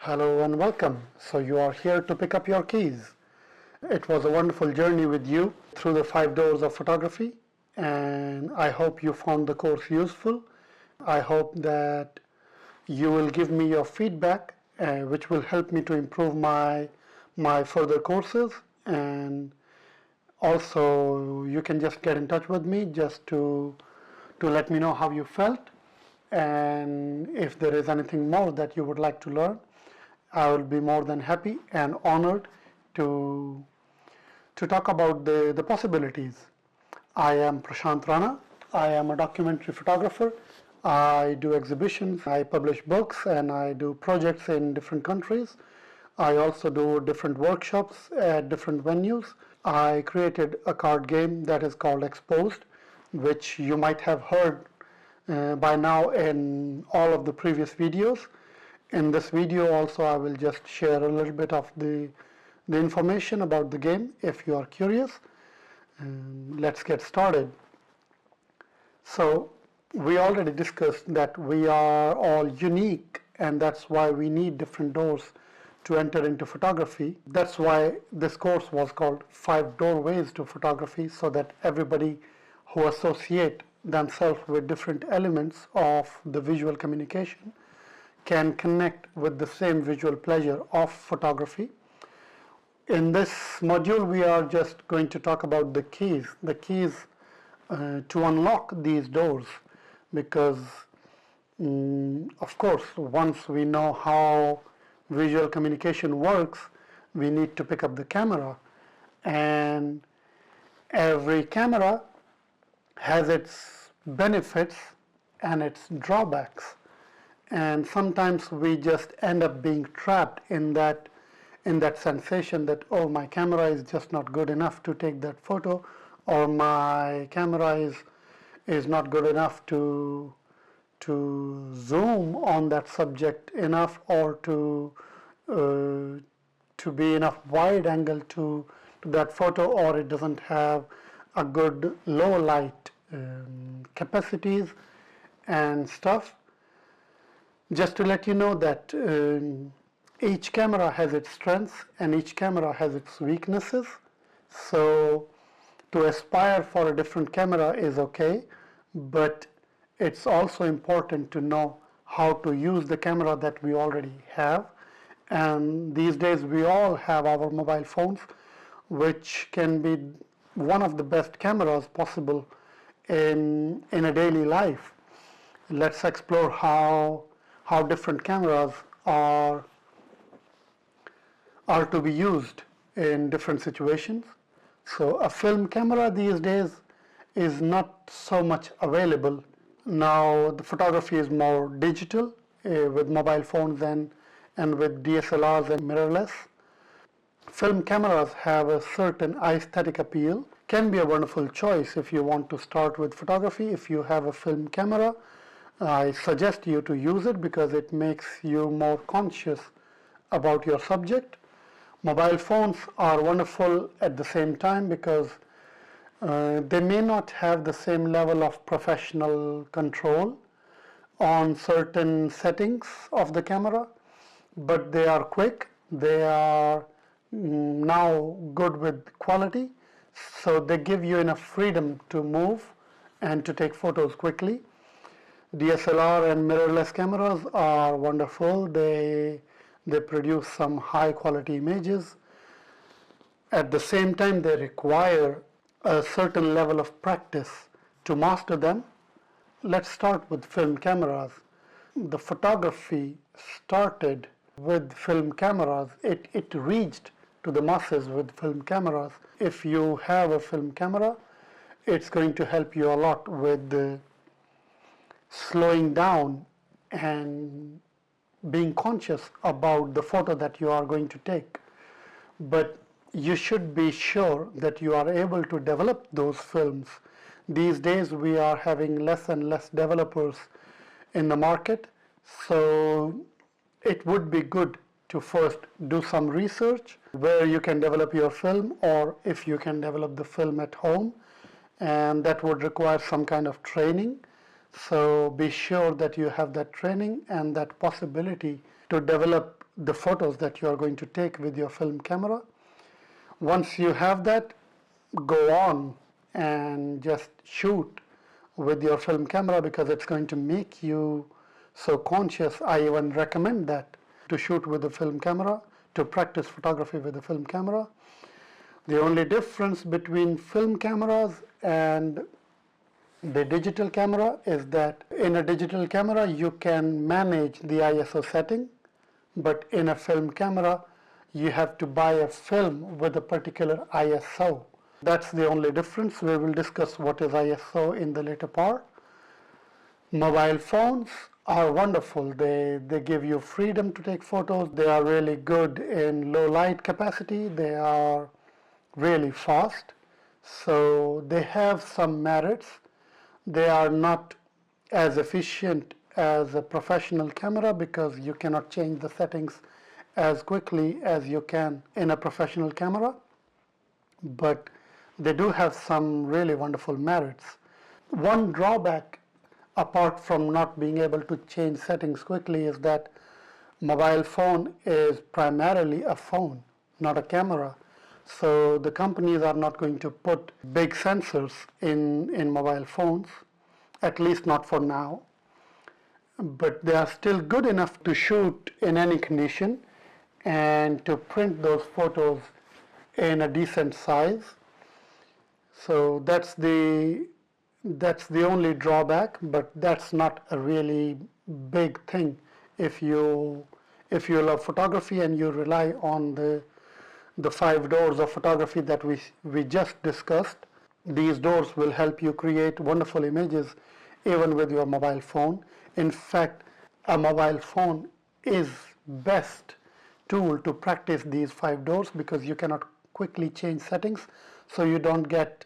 Hello and welcome. So you are here to pick up your keys. It was a wonderful journey with you through the 5 doors of photography, and I hope you found the course useful. I hope that you will give me your feedback, which will help me to improve my further courses. And also, you can just get in touch with me just to let me know how you felt, and if there is anything more that you would like to learn. I will be more than happy and honored to talk about the possibilities. I am Prashant Rana. I am a documentary photographer. I do exhibitions, I publish books, and I do projects in different countries. I also do different workshops at different venues. I created a card game that is called Exposed, which you might have heard by now in all of the previous videos. In this video also I will just share a little bit of the information about the game if you are curious. Let's get started. So we already discussed that we are all unique, and that's why we need different doors to enter into photography. That's why this course was called 5 Doorways to Photography, so that everybody who associate themselves with different elements of the visual communication can connect with the same visual pleasure of photography. In this module, we are just going to talk about the keys to unlock these doors, because of course, once we know how visual communication works, we need to pick up the camera, and every camera has its benefits and its drawbacks. And sometimes we just end up being trapped in that sensation that, oh, my camera is just not good enough to take that photo, or my camera is not good enough to zoom on that subject enough, or to be enough wide angle to that photo, or it doesn't have a good low light capacities and stuff. Just to let you know that each camera has its strengths and each camera has its weaknesses. So to aspire for a different camera is okay, but it's also important to know how to use the camera that we already have. And these days we all have our mobile phones, which can be one of the best cameras possible in a daily life. Let's explore how different cameras are to be used in different situations. So a film camera these days is not so much available. Now the photography is more digital with mobile phones and with DSLRs and mirrorless. Film cameras have a certain aesthetic appeal, can be a wonderful choice if you want to start with photography. If you have a film camera, I suggest you to use it because it makes you more conscious about your subject. Mobile phones are wonderful at the same time because they may not have the same level of professional control on certain settings of the camera, but they are quick, they are now good with quality, so they give you enough freedom to move and to take photos quickly. DSLR and mirrorless cameras are wonderful. They produce some high quality images. At the same time, they require a certain level of practice to master them. Let's start with film cameras. The photography started with film cameras. It reached to the masses with film cameras. If you have a film camera, it's going to help you a lot with slowing down and being conscious about the photo that you are going to take. But you should be sure that you are able to develop those films. These days we are having less and less developers in the market, so it would be good to first do some research where you can develop your film, or if you can develop the film at home, and that would require some kind of training. So be sure that you have that training and that possibility to develop the photos that you are going to take with your film camera. Once you have that, go on and just shoot with your film camera, because it's going to make you so conscious. I even recommend that, to shoot with the film camera, to practice photography with the film camera. The only difference between film cameras and the digital camera is that in a digital camera you can manage the ISO setting, but in a film camera you have to buy a film with a particular ISO. That's the only difference. We will discuss what is ISO in the later part. Mobile phones are wonderful. They give you freedom to take photos. They are really good in low light capacity. They are really fast. So they have some merits. They are not as efficient as a professional camera, because you cannot change the settings as quickly as you can in a professional camera, but they do have some really wonderful merits. One drawback, apart from not being able to change settings quickly, is that mobile phone is primarily a phone, not a camera. So the companies are not going to put big sensors in mobile phones, at least not for now. But they are still good enough to shoot in any condition and to print those photos in a decent size. So that's the only drawback, but that's not a really big thing if you love photography and you rely on the 5 doors of photography that we just discussed. These doors will help you create wonderful images even with your mobile phone. In fact, a mobile phone is best tool to practice these 5 doors, because you cannot quickly change settings, so you don't get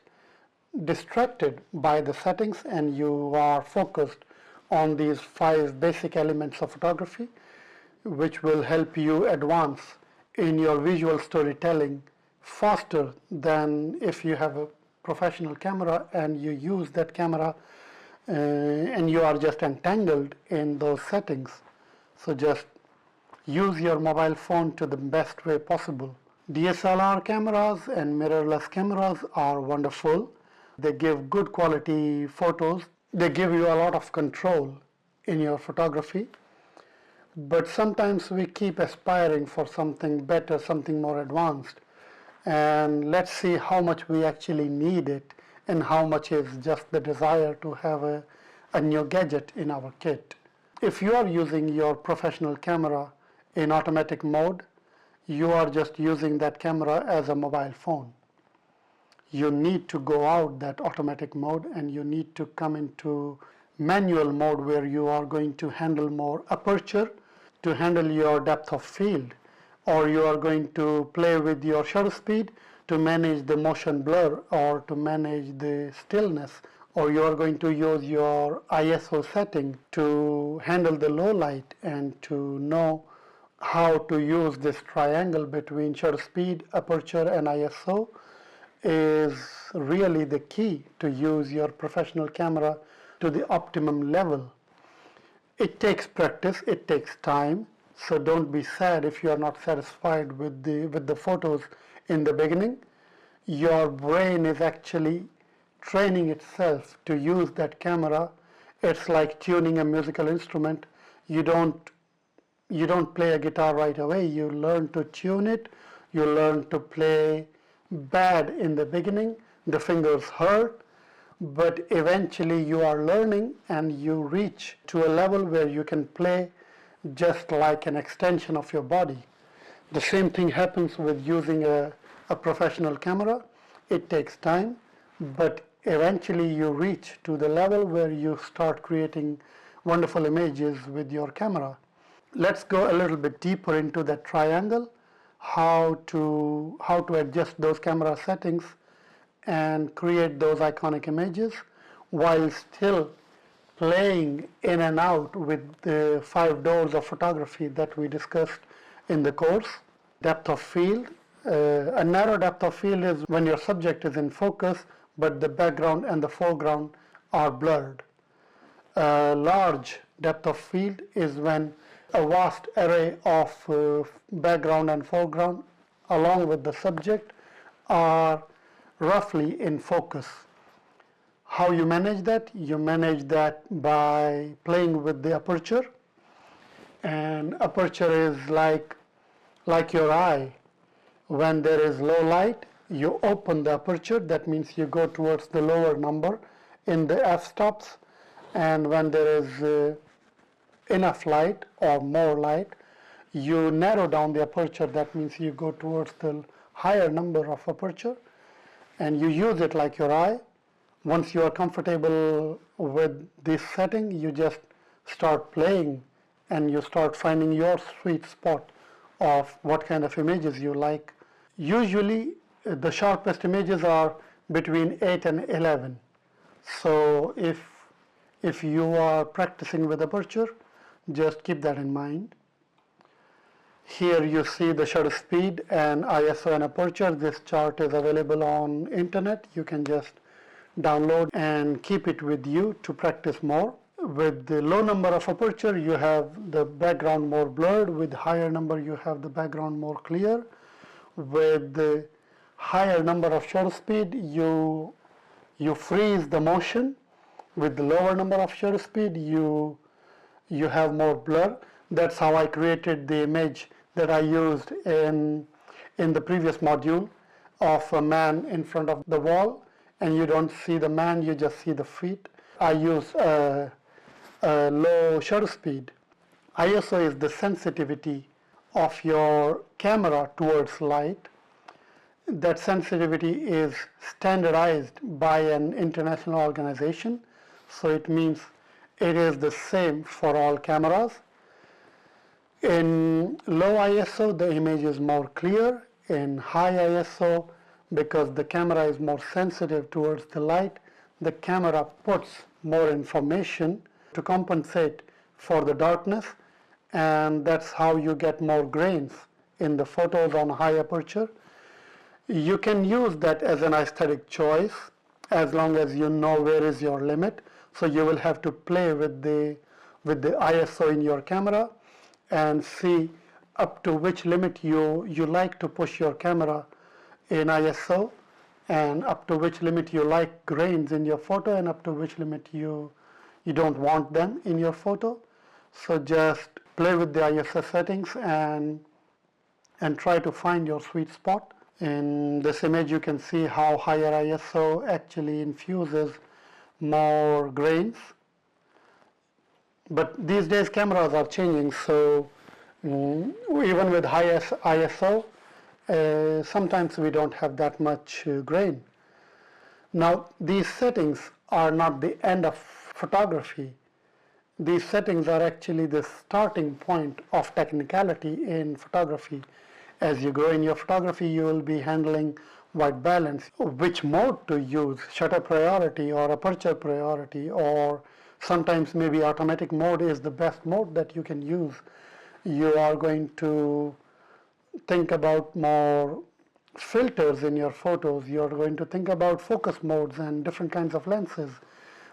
distracted by the settings and you are focused on these 5 basic elements of photography, which will help you advance in your visual storytelling faster than if you have a professional camera and you use that camera and you are just entangled in those settings. So just use your mobile phone to the best way possible. DSLR cameras and mirrorless cameras are wonderful. They give good quality photos. They give you a lot of control in your photography. But sometimes we keep aspiring for something better, something more advanced. And let's see how much we actually need it and how much is just the desire to have a new gadget in our kit. If you are using your professional camera in automatic mode, you are just using that camera as a mobile phone. You need to go out that automatic mode and you need to come into manual mode, where you are going to handle more aperture, to handle your depth of field, or you are going to play with your shutter speed to manage the motion blur or to manage the stillness, or you are going to use your ISO setting to handle the low light and to know how to use this triangle between shutter speed, aperture and ISO is really the key to use your professional camera to the optimum level. It takes practice, it takes time, so don't be sad if you are not satisfied with the photos in the beginning. Your brain is actually training itself to use that camera. It's like tuning a musical instrument. You don't play a guitar right away. You learn to tune it. You learn to play bad in the beginning. The fingers hurt, but eventually you are learning and you reach to a level where you can play just like an extension of your body. The same thing happens with using a professional camera. It takes time, but eventually you reach to the level where you start creating wonderful images with your camera. Let's go a little bit deeper into that triangle, how to adjust those camera settings and create those iconic images while still playing in and out with the 5 doors of photography that we discussed in the course. Depth of field. A narrow depth of field is when your subject is in focus but the background and the foreground are blurred. A large depth of field is when a vast array of background and foreground along with the subject are roughly in focus. How you manage that? You manage that by playing with the aperture, and aperture is like your eye. When there is low light, you open the aperture. That means you go towards the lower number in the f-stops, and when there is enough light or more light, you narrow down the aperture. That means you go towards the higher number of aperture, and you use it like your eye. Once you are comfortable with this setting, you just start playing and you start finding your sweet spot of what kind of images you like. Usually the sharpest images are between 8 and 11. So if you are practicing with aperture, just keep that in mind. Here you see the shutter speed and ISO and aperture. This chart is available on internet. You can just download and keep it with you to practice more. With the low number of aperture, you have the background more blurred. With higher number, you have the background more clear. With the higher number of shutter speed, you freeze the motion. With the lower number of shutter speed, you have more blur. That's how I created the image that I used in the previous module of a man in front of the wall, and you don't see the man, you just see the feet. I use a low shutter speed. ISO is the sensitivity of your camera towards light. That sensitivity is standardized by an international organization, so it means it is the same for all cameras. In low ISO, the image is more clear. In high ISO, because the camera is more sensitive towards the light, the camera puts more information to compensate for the darkness, and that's how you get more grains in the photos on high aperture. You can use that as an aesthetic choice as long as you know where is your limit. So you will have to play with the ISO in your camera and see up to which limit you like to push your camera in ISO, and up to which limit you like grains in your photo, and up to which limit you don't want them in your photo. So just play with the ISO settings and try to find your sweet spot. In this image you can see how higher ISO actually infuses more grains. But these days cameras are changing, so even with high ISO, sometimes we don't have that much grain. Now, these settings are not the end of photography. These settings are actually the starting point of technicality in photography. As you grow in your photography, you will be handling white balance, which mode to use, shutter priority or aperture priority, or sometimes maybe automatic mode is the best mode that you can use. You are going to think about more filters in your photos. You are going to think about focus modes and different kinds of lenses,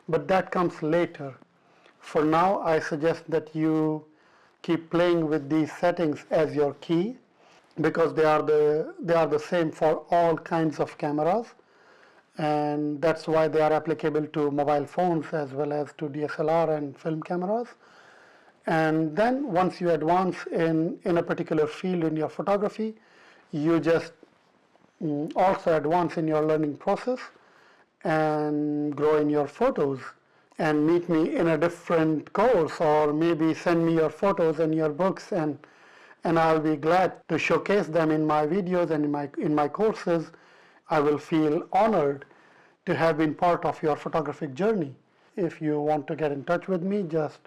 but that comes later. For now, I suggest that you keep playing with these settings as your key, because they are the same for all kinds of cameras, and that's why they are applicable to mobile phones as well as to DSLR and film cameras. And then once you advance in a particular field in your photography, you just also advance in your learning process and grow in your photos, and meet me in a different course, or maybe send me your photos and your books, and I'll be glad to showcase them in my videos and in my courses. I will feel honored to have been part of your photographic journey. If you want to get in touch with me, just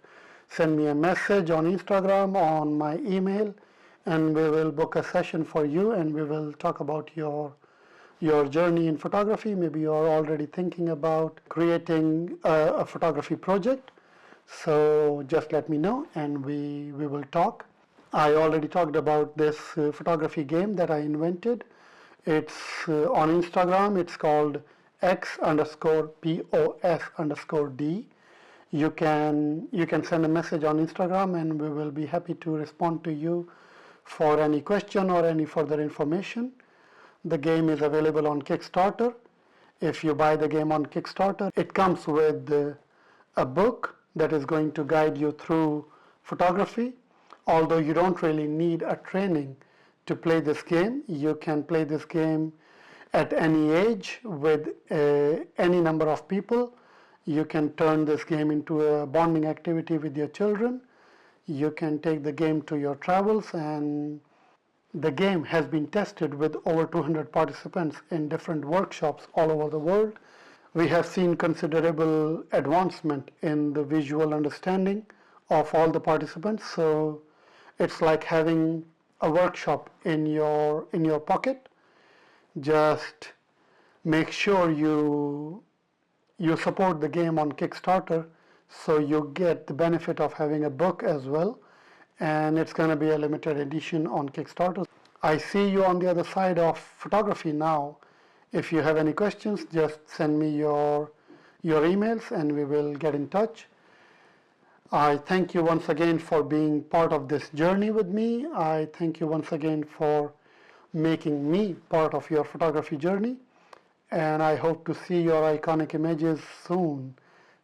send me a message on Instagram, on my email, and we will book a session for you, and we will talk about your journey in photography. Maybe you are already thinking about creating a photography project. So just let me know and we will talk. I already talked about this photography game that I invented. It's on Instagram. It's called X_POS_D. you can send a message on Instagram, and we will be happy to respond to you for any question or any further information. The game is available on Kickstarter. If you buy the game on Kickstarter, it comes with a book that is going to guide you through photography. Although you don't really need a training to play this game, you can play this game at any age with any number of people. You can turn this game into a bonding activity with your children. You can take the game to your travels, and the game has been tested with over 200 participants in different workshops all over the world. We have seen considerable advancement in the visual understanding of all the participants. So it's like having a workshop in your pocket. Just make sure you support the game on Kickstarter, so you get the benefit of having a book as well, and it's going to be a limited edition on Kickstarter. I see you on the other side of photography now. If you have any questions, just send me your emails and we will get in touch. I thank you once again for being part of this journey with me. I thank you once again for making me part of your photography journey, and I hope to see your iconic images soon.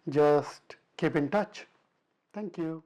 Just keep in touch. Thank you.